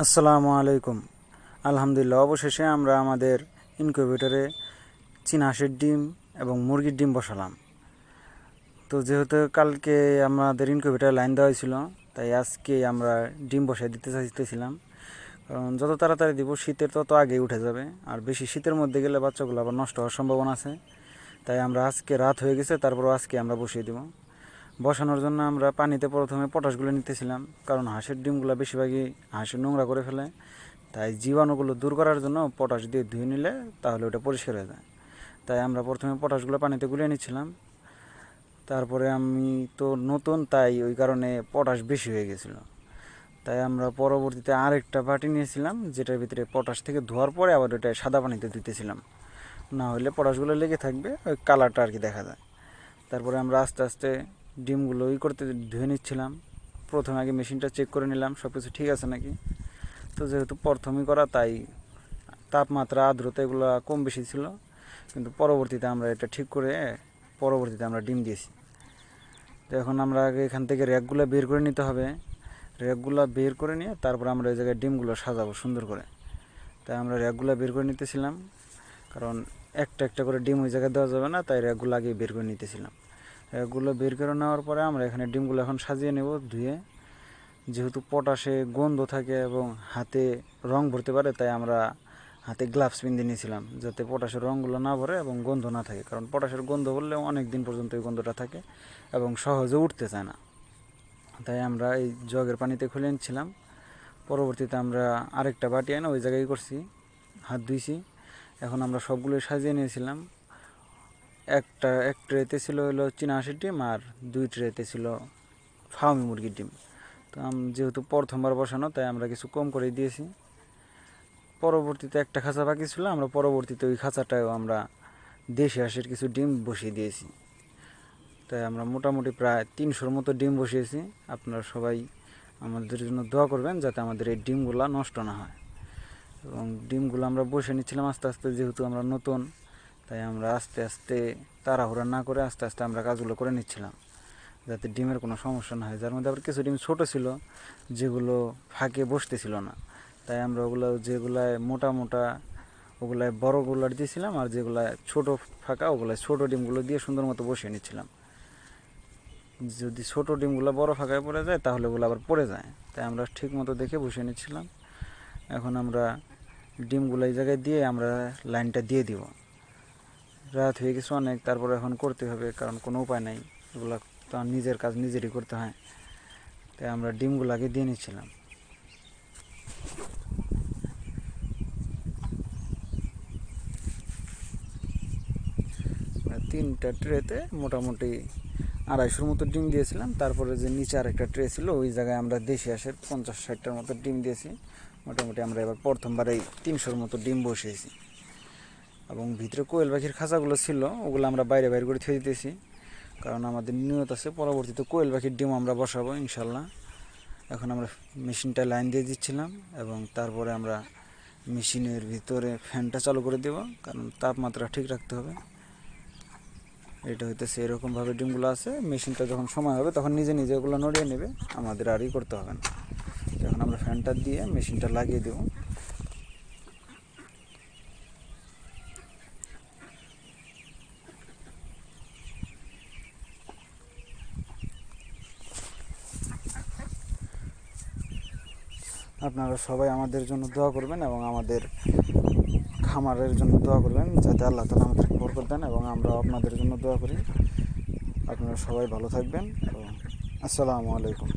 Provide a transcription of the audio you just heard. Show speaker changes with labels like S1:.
S1: আসসালামু আলাইকুম। আলহামদুলিল্লাহ, অবশেষে আমরা আমাদের ইনকিউবেটরে চীনা হাঁসের ডিম এবং মুরগির ডিম বসালাম। তো যেহেতু কালকে আমাদের ইনকিউবেটরে লাইন দেওয়া হয়েছিল, তাই আজকে আমরা ডিম বসাই দিতে চাইতেছিলাম। কারণ যত তাড়াতাড়ি দিব শীতের তত আগেই উঠে যাবে, আর বেশি শীতের মধ্যে গেলে বাচ্চাগুলো আবার নষ্ট হওয়ার সম্ভাবনা আছে। তাই আমরা আজকে রাত হয়ে গেছে, তারপরও আজকে আমরা বসিয়ে দেব। বসানোর জন্য আমরা পানিতে প্রথমে পটাশগুলো নিতেছিলাম, কারণ হাঁসের ডিমগুলো বেশিরভাগই হাঁসের নোংরা করে ফেলে। তাই জীবাণুগুলো দূর করার জন্য পটাশ দিয়ে ধুয়ে নিলে তাহলে ওটা পরিষ্কার হয়ে যায়। তাই আমরা প্রথমে পটাশগুলো পানিতে গুলিয়ে নিচ্ছিলাম। তারপরে আমি তো নতুন, তাই ওই কারণে পটাশ বেশি হয়ে গেছিলো। তাই আমরা পরবর্তীতে আরেকটা বাটি নিয়েছিলাম, যেটার ভিতরে পটাশ থেকে ধোয়ার পরে আবার ওটা সাদা পানিতে ধুতেছিলাম, না হলে পটাশগুলো লেগে থাকবে, ওই কালারটা আর কি দেখা যায়। তারপরে আমরা আস্তে আস্তে ডিমগুলো করতে ধুয়ে নিচ্ছিলাম। প্রথমে আগে মেশিনটা চেক করে নিলাম সব কিছু ঠিক আছে নাকি। তো যেহেতু প্রথমেই করা, তাই তাপমাত্রা আর্দ্রতা এগুলো কম বেশি ছিল, কিন্তু পরবর্তীতে আমরা এটা ঠিক করে পরবর্তীতে আমরা ডিম দিয়েছি। তো এখন আমরা আগে এখান থেকে র্যাকগুলো বের করে নিতে হবে। র্যাকগুলো বের করে নিয়ে তারপর আমরা ওই জায়গায় ডিমগুলো সাজাবো সুন্দর করে। তাই আমরা র্যাকগুলো বের করে নিতেছিলাম, কারণ একটা একটা করে ডিম ওই জায়গায় দেওয়া যাবে না, তাই র্যাকগুলো আগে বের করে নিতেছিলাম। র্যাকগুলো বের করে নেওয়ার পরে আমরা এখানে ডিমগুলো এখন সাজিয়ে নেব ধুয়ে। যেহেতু পটাশে গন্ধ থাকে এবং হাতে রং ভরতে পারে, তাই আমরা হাতে গ্লাভস পিনতে নিয়েছিলাম, যাতে পটাশের রঙগুলো না ভরে এবং গন্ধ না থাকে। কারণ পটাশের গন্ধ বললে অনেক দিন পর্যন্ত এই গন্ধটা থাকে এবং সহজে উঠতে চায় না। তাই আমরা এই জগের পানিতে খুলে নিচ্ছিলাম। পরবর্তীতে আমরা আরেকটা বাটি এনে ওই জায়গায় করছি, হাত ধুইছি। এখন আমরা সবগুলো সাজিয়ে নিয়েছিলাম। এক ট্রেতে ছিল হলো চীনা হাঁসের ডিম, আর 2 ট্রেতে ছিল ফার্মি মুরগির ডিম। তো যেহেতু প্রথমবার বসানো, তাই আমরা কিছু কম করে দিয়েছি। পরবর্তীতে একটা খাঁচা বাকি ছিল, আমরা পরবর্তীতে ওই খাঁচাটাও আমরা দেশি হাঁসের কিছু ডিম বসিয়ে দিয়েছি। তাই আমরা মোটামুটি প্রায় 300-র মতো ডিম বসিয়েছি। আপনারা সবাই আমাদের জন্য দোয়া করবেন, যাতে আমাদের এই ডিমগুলো নষ্ট না হয়। এবং ডিমগুলো আমরা বসে নিচ্ছিলাম আস্তে আস্তে, যেহেতু আমরা নতুন, তাই আমরা আস্তে আস্তে তাড়াহুড়া না করে আস্তে আস্তে আমরা কাজগুলো করে নিচ্ছিলাম, যাতে ডিমের কোনো সমস্যা না হয়। যার মধ্যে আবার কিছু ডিম ছোটো ছিল, যেগুলো ফাঁকে বসতেছিল না। তাই আমরা ওগুলো যেগুলায় মোটা মোটা ওগুলায় বড়গুলো দিয়েছিলাম, আর যেগুলো ছোটো ফাঁকা ওগুলো ছোটো ডিমগুলো দিয়ে সুন্দর মতো বসিয়ে নিচ্ছিলাম। যদি ছোটো ডিমগুলো বড় ফাঁকায় পড়ে যায়, তাহলে ওগুলো আবার পড়ে যায়। তাই আমরা ঠিক মতো দেখে বসিয়ে নিচ্ছিলাম। এখন আমরা ডিমগুলো এই জায়গায় দিয়ে আমরা লাইনটা দিয়ে দিব। রাত হয়ে গেছে অনেক, তারপরে এখন করতে হবে, কারণ কোনো উপায় নাই, এগুলো তো নিজের কাজ নিজেরই করতে হয়। তাই আমরা ডিমগুলো আগে দিয়ে নিচ্ছিলাম। তিনটা ট্রেতে মোটামুটি 250-র মতো ডিম দিয়েছিলাম। তারপরে যে নিচে আরেকটা ট্রে ছিল, ওই জায়গায় আমরা দেশি হাঁসের 50-60টার মতো ডিম দিয়েছি। মোটামুটি আমরা এবার প্রথমবার এই 300-র মতো ডিম বসিয়েছি। এবং ভিতরে কোয়েল পাখির খাঁচাগুলো ছিল, ওগুলো আমরা বাইরে বাইরে করে থুয়ে দিতেছি, কারণ আমাদের নিয়ত আছে পরবর্তীতে কোয়েল পাখির ডিম আমরা বসাবো ইনশাল্লাহ। এখন আমরা মেশিনটা লাইন দিয়ে দিচ্ছিলাম, এবং তারপরে আমরা মেশিনের ভিতরে ফ্যানটা চালু করে দেব, কারণ তাপমাত্রা ঠিক রাখতে হবে। এটা হইতেছে এরকমভাবে ডিমগুলো আছে। মেশিনটা যখন সময় হবে তখন নিজে নিজে ওগুলো নড়িয়ে নেবে, আমাদের আরই করতে হবে না। এখন আমরা ফ্যানটা দিয়ে মেশিনটা লাগিয়ে দেব। আপনারা সবাই আমাদের জন্য দোয়া করবেন এবং আমাদের খামারের জন্য দোয়া করবেন, যাতে আল্লাহ তাআলা আমাদেরকে বরকত দেন, এবং আমরা আপনাদের জন্য দোয়া করি। আপনারা সবাই ভালো থাকবেন এবং আসসালামু আলাইকুম।